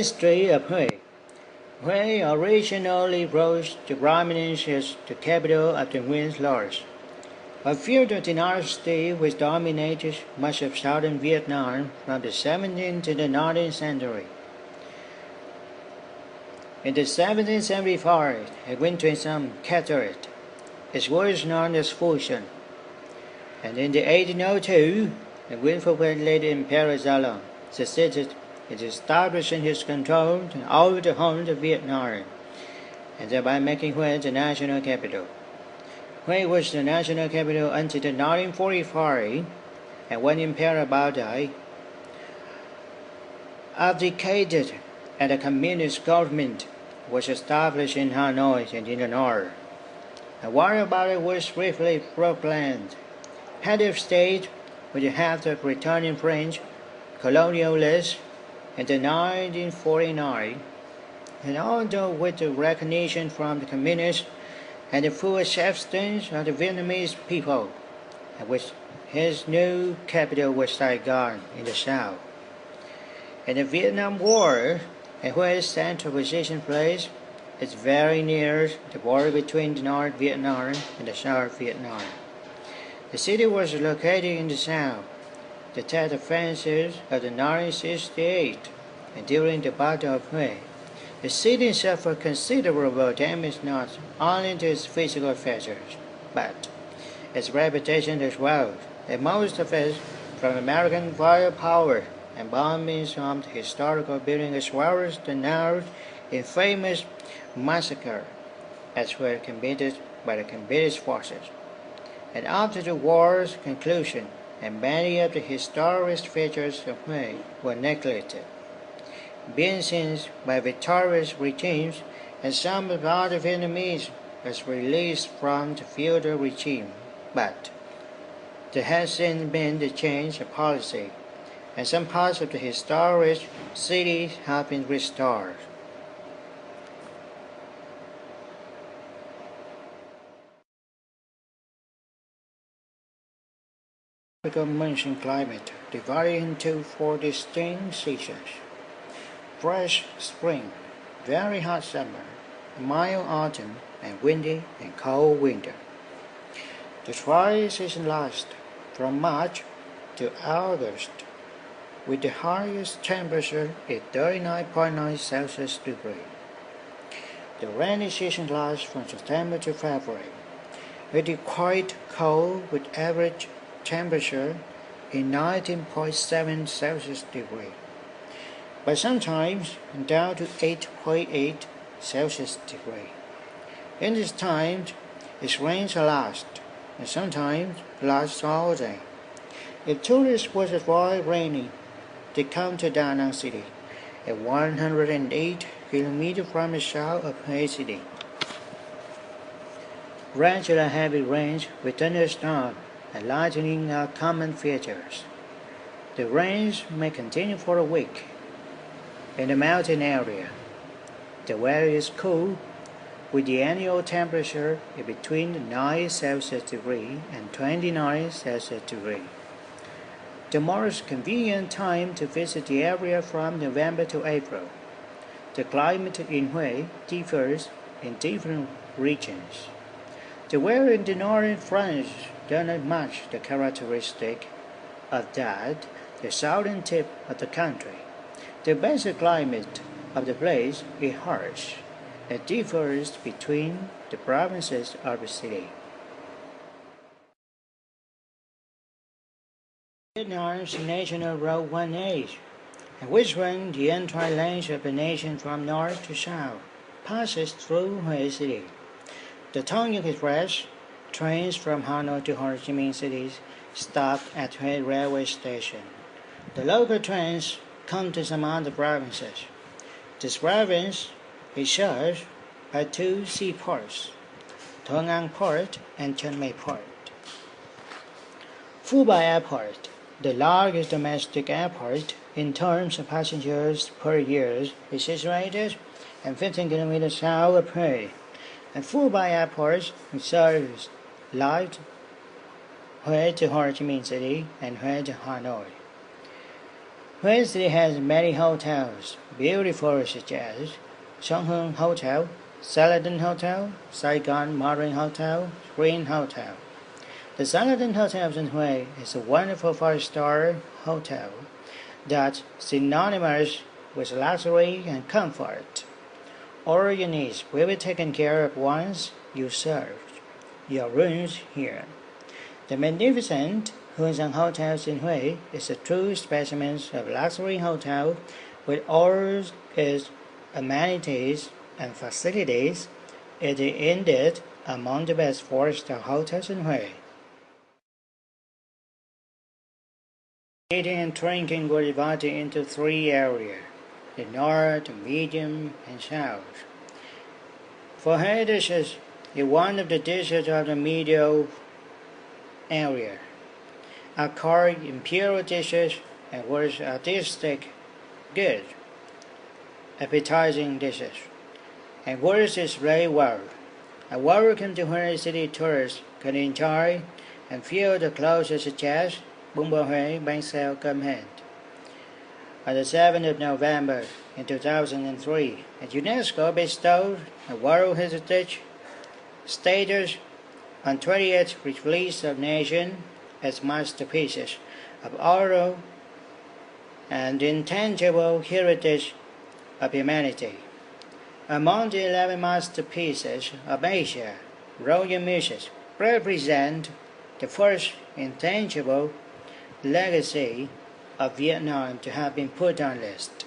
History of Hue. Hue originally rose to prominence as the capital of the Nguyen Lords, a feudal dynasty which dominated much of southern Vietnam from the 17th to the 19th century. In the 1775, a Nguyen Cataract, it was known as Fusion, and in the 1802, the Nguyen Emperor Gia succeeded in establishing his control over the whole of Vietnam, and thereby making Hue the national capital. Hue was the national capital until 1945, and when Emperor Bao Dai abdicated and a communist government was established in Hanoi and in the north. And while Bao was briefly proclaimed head of state with the help of returning French colonialists in 1949, and although with the recognition from the communists and the full acceptance of the Vietnamese people, which his new capital was Saigon in the south. In the Vietnam War, where its central position place is very near the border between the North Vietnam and the South Vietnam. The city was located in the south. The Tet offensive of 1968, and during the Battle of Hue, the city suffered considerable damage not only to its physical features, but its reputation as well, and most of it from American firepower and bombings on the historical building, as well as the now infamous massacre as were committed by the communist forces. And after the war's conclusion, and many of the historic features of Hue were neglected, being seen by victorious regimes, and some of the other Vietnamese was released from the feudal regime. But there has since been the change of policy, and some parts of the historic city have been restored. Tropical monsoon climate divided into 4 distinct seasons: fresh spring, very hot summer, mild autumn, and windy and cold winter. The dry season lasts from March to August, with the highest temperature at 39.9 Celsius degree. The rainy season lasts from September to February. It is quite cold with average temperature in 19.7 Celsius degree, but sometimes down to 8.8 Celsius degree. In this time, it rains a lot, and sometimes lasts all day. If tourists would avoid raining, they come to Da Nang City, at 108 kilometers from the south of Hue City. Regular heavy rains with thunderstorms and lightning are common features. The rains may continue for a week. In the mountain area, the weather is cool, with the annual temperature between 9 Celsius degree and 29 Celsius degree. The most convenient time to visit the area from November to April. The climate in Hue differs in different regions. The weather in the northern France does not match the characteristic of that the southern tip of the country. The basic climate of the place is harsh. It differs between the provinces of the city. Vietnam's National Road 1A, which runs the entire length of the nation from north to south, passes through Hue City. The TIòng Express trains from Hanoi to Ho Chi Minh cities stop at Hue Railway Station. The local trains come to some other provinces. This province is served by 2 seaports, Thuong An Port and Chân Mai Port. Phu Bai Airport, the largest domestic airport in terms of passengers per year, is situated at 15 kilometers south of Hue, and Phu Bai Airport serves LİCH Hue to Ho Chi Minh City and Hue to Hanoi. Hue City has many hotels, beautiful such as Songhung Hotel, Saladin Hotel, Saigon Marine Hotel, Green Hotel. The Saladin Hotel in Hue is a wonderful 5-star hotel that's synonymous with luxury and comfort. All your needs will be taken care of once you serve your rooms here. The magnificent Hunsang Hotels in Hue is a true specimen of luxury hotel with all its amenities and facilities. It is indeed among the best 4-star hotels in Hue. Eating and drinking were divided into 3 areas: the north, the medium, and south. For her dishes, one of the dishes of the medial area are called imperial dishes and were artistic, good, appetizing dishes, and were displayed well. A welcome to Hue City tourists can enjoy and feel the clothes such as bún bò Huế, bánh xèo, cơm hến. On the 7th of November in 2003, UNESCO bestowed a World Heritage status on 28 release of nations as masterpieces of oral and intangible heritage of humanity. Among the 11 masterpieces of Asia, royal muses represent the first intangible legacy of Vietnam to have been put on list.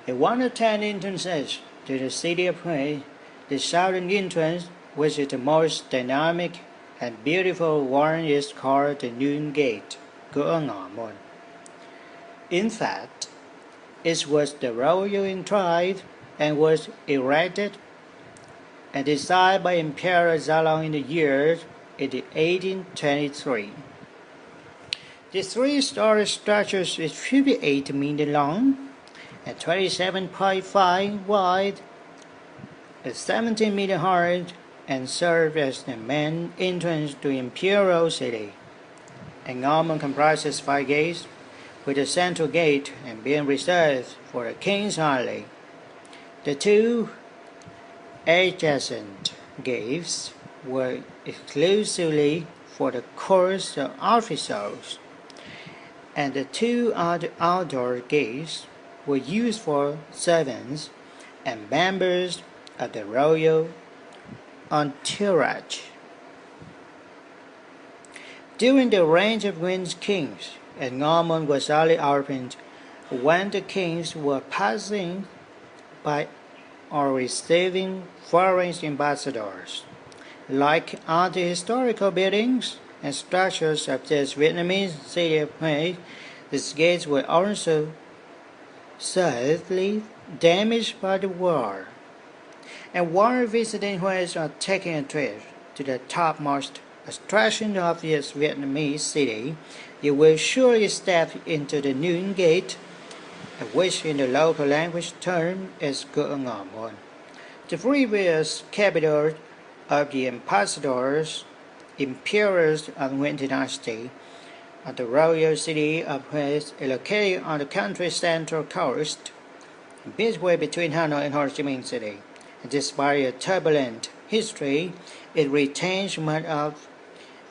In one of 10 entrances to the city of Hue, the southern entrance, which is the most dynamic and beautiful one, is called the Noon Gate, Cửa Ngõ Môn. In fact, it was the royal entrade and was erected and designed by Emperor Zalong in the year 1823. The 3-story structure is 58 meters long and 27.5 wide, is 17 meters high, and serves as the main entrance to Imperial City. An Ngõ comprises 5 gates, with the central gate and being reserved for the King's only. The 2 adjacent gates were exclusively for the courts of officials, and the 2 other outdoor gates were used for servants and members of the royal entourage. During the reign of Nguyên kings, Ngõ Môn was only opened when the kings were passing by or receiving foreign ambassadors. Like other historical buildings and structures of this Vietnamese city of Hue, these gates were also sadly damaged by the war. And while visiting Hue or taking a trip to the topmost attraction of this Vietnamese city, you will surely step into the Noon Gate, which in the local language term is Cửa Ngõ Môn, the previous capital of the ambassadors, emperors of Nguyen Dynasty. The royal city of Hue is located on the country's central coast, midway between Hanoi and Ho Chi Minh City. Despite a turbulent history, it retains much of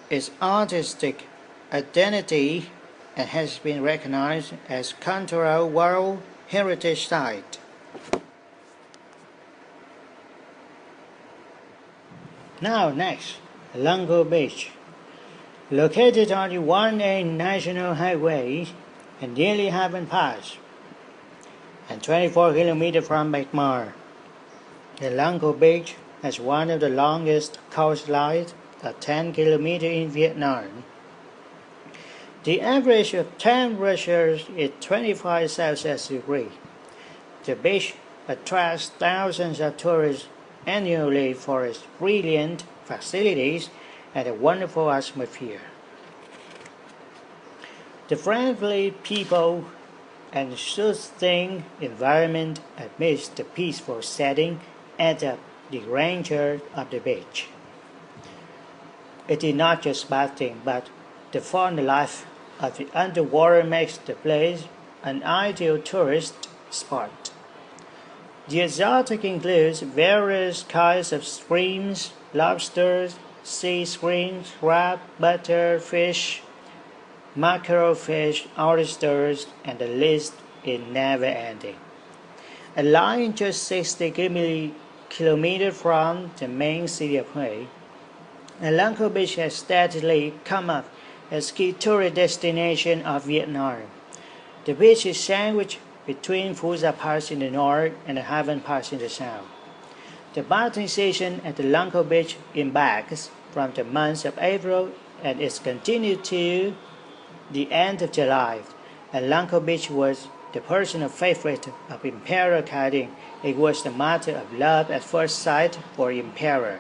its artistic identity and has been recognized as cultural World Heritage Site. Now next, Long Beach. Located on the 1A National Highway and nearly Haven Pass, and 24 kilometers from McMurray. The Long Beach has one of the longest coastlines at 10 kilometers in Vietnam. The average of temperature is 25 Celsius degrees. The beach attracts thousands of tourists annually for its brilliant facilities and a wonderful atmosphere. The friendly people and soothing environment amidst the peaceful setting add up the grandeur of the beach. It is not just bathing, but the fun life of the underwater makes the place an ideal tourist spot. The exotic includes various kinds of shrimps, lobsters, sea shrimps, crab, butter, fish, mackerel fish, oysters, and the list is never ending. Lying just 60 kilometers from the main city of Hue, LệCH Beach has steadily come up as key tourist destination of Vietnam. The beach is sandwiched between Phu Gia Pass in the north and the Haven Pass in the south. The bathing season at the LệCH Beach embarks from the month of April and is continued to the end of July. And LệCH Beach was the personal favorite of Emperor Tieng. It was the matter of love at first sight for Emperor.